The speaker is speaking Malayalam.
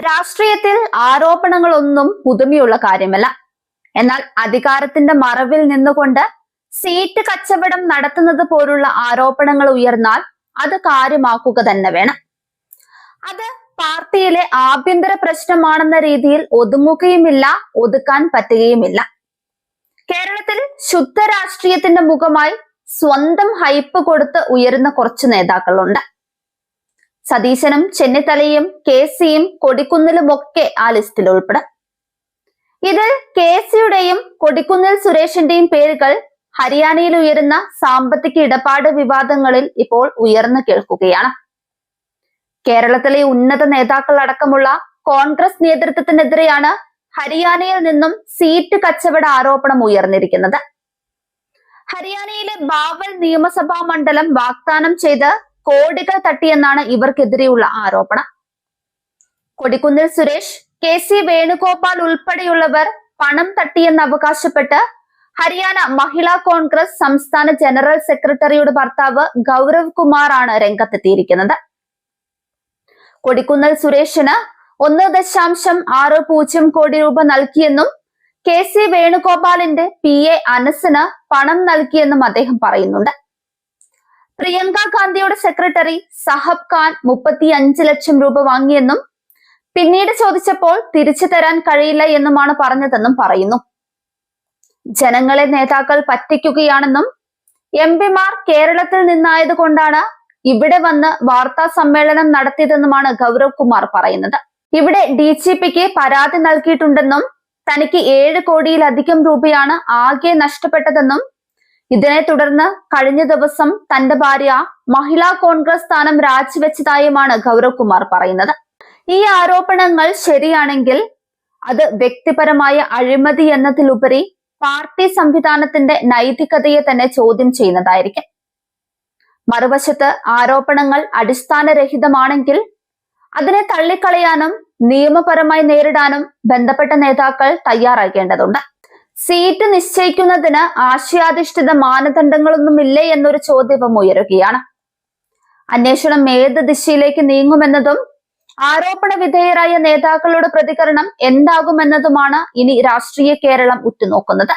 രാഷ്ട്രീയത്തിൽ ആരോപണങ്ങളൊന്നും പുതുമയുള്ള കാര്യമല്ല. എന്നാൽ അധികാരത്തിന്റെ മറവിൽ നിന്നുകൊണ്ട് സീറ്റ് കച്ചവടം നടത്തുന്നത് പോലുള്ള ആരോപണങ്ങൾ ഉയർന്നാൽ അത് കാര്യമാക്കുക തന്നെ വേണം. അത് പാർട്ടിയിലെ ആഭ്യന്തര പ്രശ്നമാണെന്ന രീതിയിൽ ഒതുങ്ങുകയുമില്ല, ഒതുക്കാൻ പറ്റുകയുമില്ല. കേരളത്തിൽ ശുദ്ധ രാഷ്ട്രീയത്തിന്റെ മുഖമായി സ്വന്തം ഹൈപ്പ് കൊടുത്ത് ഉയരുന്ന കുറച്ചു നേതാക്കളുണ്ട്. സതീശനും ചെന്നിത്തലയും KC-യും കൊടിക്കുന്നിലുമൊക്കെ ആ ലിസ്റ്റിൽ ഉൾപ്പെടും. ഇതിൽ KC-യുടെയും കൊടിക്കുന്നിൽ സുരേഷിന്റെയും പേരുകൾ ഹരിയാനയിൽ ഉയരുന്ന സാമ്പത്തിക ഇടപാട് വിവാദങ്ങളിൽ ഇപ്പോൾ ഉയർന്നു കേൾക്കുകയാണ്. കേരളത്തിലെ ഉന്നത നേതാക്കൾ അടക്കമുള്ള കോൺഗ്രസ് നേതൃത്വത്തിനെതിരെയാണ് ഹരിയാനയിൽ നിന്നും സീറ്റ് കച്ചവട ആരോപണം ഉയർന്നിരിക്കുന്നത്. ഹരിയാനയിലെ ബാവൽ നിയമസഭാ മണ്ഡലം വാഗ്ദാനം ചെയ്ത് കോടികൾ തട്ടിയെന്നാണ് ഇവർക്കെതിരെയുള്ള ആരോപണം. കൊടിക്കുന്നിൽ സുരേഷ്, KC വേണുഗോപാൽ ഉൾപ്പെടെയുള്ളവർ പണം തട്ടിയെന്ന് അവകാശപ്പെട്ട് ഹരിയാന മഹിളാ കോൺഗ്രസ് സംസ്ഥാന ജനറൽ സെക്രട്ടറിയുടെ ഭർത്താവ് ഗൗരവ് കുമാർ ആണ് രംഗത്തെത്തിയിരിക്കുന്നത്. കൊടിക്കുന്നിൽ സുരേഷിന് 1.60 കോടി രൂപ നൽകിയെന്നും KC വേണുഗോപാലിന്റെ PA അനസിന് പണം നൽകിയെന്നും അദ്ദേഹം പറയുന്നുണ്ട്. പ്രിയങ്ക ഗാന്ധിയുടെ സെക്രട്ടറി സഹബ് ഖാൻ 35 ലക്ഷം രൂപ വാങ്ങിയെന്നും പിന്നീട് ചോദിച്ചപ്പോൾ തിരിച്ചു തരാൻ കഴിയില്ല എന്നുമാണ് പറഞ്ഞതെന്നും പറയുന്നു. ജനങ്ങളെ നേതാക്കൾ പറ്റിക്കുകയാണെന്നും MP-മാർ കേരളത്തിൽ നിന്നായതുകൊണ്ടാണ് ഇവിടെ വന്ന് വാർത്താ സമ്മേളനം നടത്തിയതെന്നുമാണ് ഗൗരവ് കുമാർ പറയുന്നത്. ഇവിടെ DGP-ക്ക് പരാതി നൽകിയിട്ടുണ്ടെന്നും തനിക്ക് 7 കോടിയിലധികം രൂപയാണ് ആകെ നഷ്ടപ്പെട്ടതെന്നും ഇതിനെ തുടർന്ന് കഴിഞ്ഞ ദിവസം തന്റെ ഭാര്യ മഹിളാ കോൺഗ്രസ് സ്ഥാനം രാജിവെച്ചതായുമാണ് ഗൗരവ് കുമാർ പറയുന്നത്. ഈ ആരോപണങ്ങൾ ശരിയാണെങ്കിൽ അത് വ്യക്തിപരമായ അഴിമതി എന്നതിലുപരി പാർട്ടി സംവിധാനത്തിന്റെ നൈതികതയെ തന്നെ ചോദ്യം ചെയ്യുന്നതായിരിക്കും. മറുവശത്ത് ആരോപണങ്ങൾ അടിസ്ഥാനരഹിതമാണെങ്കിൽ അതിനെ തള്ളിക്കളയാനും നിയമപരമായി നേരിടാനും ബന്ധപ്പെട്ട നേതാക്കൾ തയ്യാറാകേണ്ടതുണ്ട്. സീറ്റ് നിശ്ചയിക്കുന്നതിന് ആശയാധിഷ്ഠിത മാനദണ്ഡങ്ങളൊന്നുമില്ലേ എന്നൊരു ചോദ്യവും ഉയരുകയാണ്. അന്വേഷണം ഏത് ദിശയിലേക്ക് നീങ്ങുമെന്നതും ആരോപണ വിധേയരായ നേതാക്കളുടെ പ്രതികരണം എന്താകുമെന്നതുമാണ് ഇനി രാഷ്ട്രീയ കേരളം ഉറ്റുനോക്കുന്നത്.